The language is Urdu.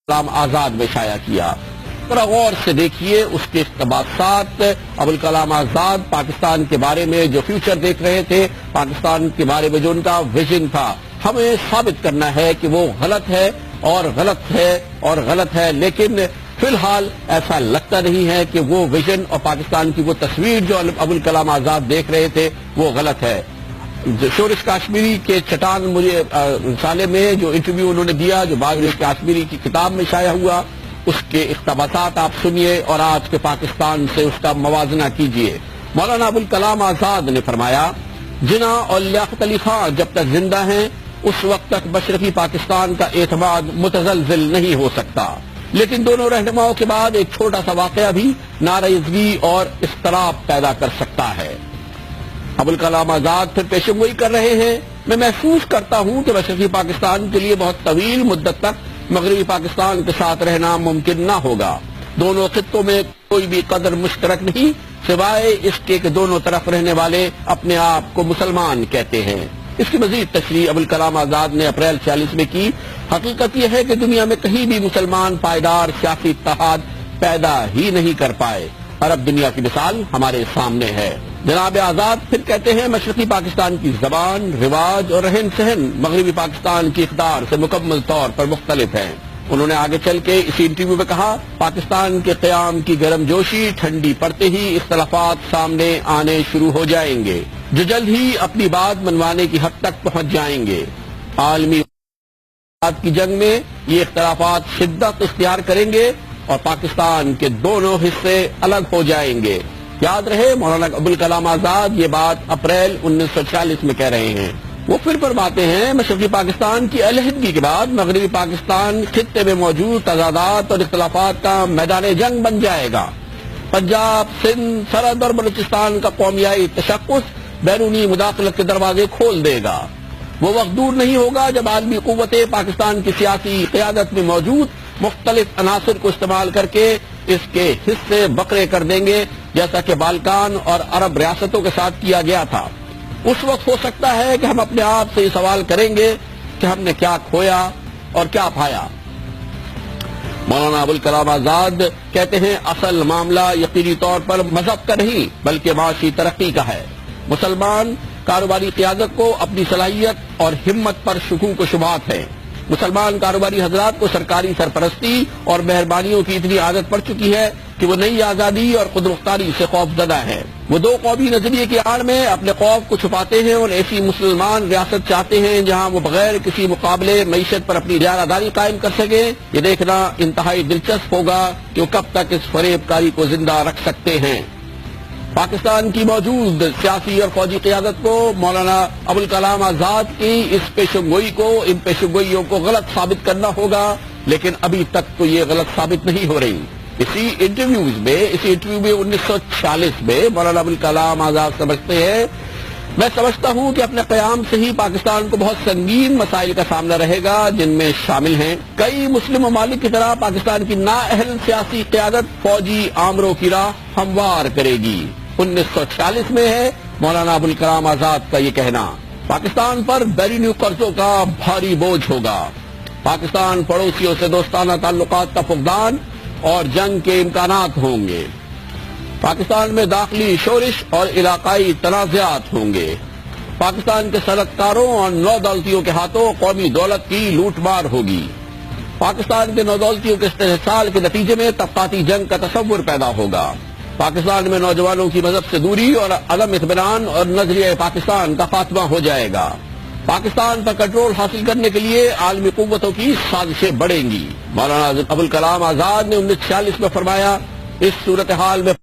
کلام آزاد میں شائع کیا۔ ذرا غور سے دیکھیے اس کے اقتباسات۔ ابوالکلام آزاد پاکستان کے بارے میں جو فیوچر دیکھ رہے تھے، پاکستان کے بارے میں جو ان کا ویژن تھا، ہمیں ثابت کرنا ہے کہ وہ غلط ہے اور غلط ہے اور غلط ہے، لیکن فی الحال ایسا لگتا نہیں ہے کہ وہ ویژن اور پاکستان کی وہ تصویر جو ابوالکلام آزاد دیکھ رہے تھے وہ غلط ہے۔ شورش کاشمیری کے چٹان مجھے رسالے میں جو انٹرویو انہوں نے دیا، جو شورش کاشمیری کی کتاب میں شائع ہوا، اس کے اقتباسات آپ سنیے اور آج کے پاکستان سے اس کا موازنہ کیجئے۔ مولانا ابوالکلام آزاد نے فرمایا، جناح اور لیاقت علی خان جب تک زندہ ہیں اس وقت تک مشرقی پاکستان کا اعتماد متزلزل نہیں ہو سکتا، لیکن دونوں رہنماؤں کے بعد ایک چھوٹا سا واقعہ بھی ناراضگی اور اضطراب پیدا کر سکتا ہے۔ ابوالکلام آزاد پھر پیشن گوئی کر رہے ہیں، میں محسوس کرتا ہوں کہ مشرقی پاکستان کے لیے بہت طویل مدت تک مغربی پاکستان کے ساتھ رہنا ممکن نہ ہوگا۔ دونوں خطوں میں کوئی بھی قدر مشترک نہیں سوائے اس کے کہ دونوں طرف رہنے والے اپنے آپ کو مسلمان کہتے ہیں۔ اس کی مزید تشریح ابوالکلام آزاد نے اپریل 46 میں کی۔ حقیقت یہ ہے کہ دنیا میں کہیں بھی مسلمان پائیدار سیاسی اتحاد پیدا ہی نہیں کر پائے۔ عرب دنیا کی مثال ہمارے سامنے ہے۔ جناب آزاد پھر کہتے ہیں، مشرقی پاکستان کی زبان، رواج اور رہن سہن مغربی پاکستان کی اقدار سے مکمل طور پر مختلف ہیں۔ انہوں نے آگے چل کے اسی انٹرویو میں کہا، پاکستان کے قیام کی گرم جوشی ٹھنڈی پڑتے ہی اختلافات سامنے آنے شروع ہو جائیں گے، جو جلد ہی اپنی بات منوانے کی حد تک پہنچ جائیں گے۔ عالمی کی جنگ میں یہ اختلافات شدت اختیار کریں گے اور پاکستان کے دونوں حصے الگ ہو جائیں گے۔ یاد رہے، مولانا ابوالکلام آزاد یہ بات اپریل 1946 میں کہہ رہے ہیں۔ وہ پھر فرماتے ہیں، مشرقی پاکستان کی علیحدگی کے بعد مغربی پاکستان خطے میں موجود تضادات اور اختلافات کا میدان جنگ بن جائے گا۔ پنجاب، سندھ، سرحد اور بلوچستان کا قومیائی تشخص بیرونی مداخلت کے دروازے کھول دے گا۔ وہ وقت دور نہیں ہوگا جب عالمی قوتیں پاکستان کی سیاسی قیادت میں موجود مختلف عناصر کو استعمال کر کے اس کے حصے بکرے کر دیں گے، جیسا کہ بالکان اور عرب ریاستوں کے ساتھ کیا گیا تھا۔ اس وقت ہو سکتا ہے کہ ہم اپنے آپ سے یہ سوال کریں گے کہ ہم نے کیا کھویا اور کیا پایا۔ مولانا ابوالکلام آزاد کہتے ہیں، اصل معاملہ یقینی طور پر مذہب کا نہیں بلکہ معاشی ترقی کا ہے۔ مسلمان کاروباری قیادت کو اپنی صلاحیت اور ہمت پر شکوک و شبہات ہے۔ مسلمان کاروباری حضرات کو سرکاری سرپرستی اور مہربانیوں کی اتنی عادت پڑ چکی ہے کہ وہ نئی آزادی اور خود مختاری سے خوف زدہ ہے۔ وہ دو قومی نظریے کی آڑ میں اپنے خوف کو چھپاتے ہیں اور ایسی مسلمان ریاست چاہتے ہیں جہاں وہ بغیر کسی مقابلے معیشت پر اپنی اجارہ کائم کر سکے۔ یہ دیکھنا انتہائی دلچسپ ہوگا کہ وہ کب تک اس فریب کاری کو زندہ رکھ سکتے ہیں۔ پاکستان کی موجود سیاسی اور فوجی قیادت کو مولانا ابوالکلام آزاد کی اس پیشن گوئی کو، ان پیشن گوئیوں کو غلط ثابت کرنا ہوگا، لیکن ابھی تک تو یہ غلط ثابت نہیں ہو رہی۔ اسی انٹرویو میں 1946 میں مولانا ابوالکلام آزاد سمجھتے ہیں، میں سمجھتا ہوں کہ اپنے قیام سے ہی پاکستان کو بہت سنگین مسائل کا سامنا رہے گا، جن میں شامل ہیں کئی مسلم ممالک کی طرح پاکستان کی نااہل سیاسی قیادت فوجی آمروں کی راہ ہموار کرے گی۔ 1946 میں ہے مولانا ابوالکلام آزاد کا یہ کہنا۔ پاکستان پر بیرونی قرضوں کا بھاری بوجھ ہوگا۔ پاکستان پڑوسیوں سے دوستانہ تعلقات کا فقدان اور جنگ کے امکانات ہوں گے۔ پاکستان میں داخلی شورش اور علاقائی تنازعات ہوں گے۔ پاکستان کے صنعت کاروں اور نودولتیوں کے ہاتھوں قومی دولت کی لوٹ مار ہوگی۔ پاکستان کے نودولتیوں کے استحصال کے نتیجے میں طبقاتی جنگ کا تصور پیدا ہوگا۔ پاکستان میں نوجوانوں کی مذہب سے دوری اور عدم اطمینان اور نظریہ پاکستان کا خاتمہ ہو جائے گا۔ پاکستان پر کنٹرول حاصل کرنے کے لیے عالمی قوتوں کی سازشیں بڑھیں گی۔ مولانا ابوالکلام آزاد نے 1946 میں فرمایا، اس صورتحال میں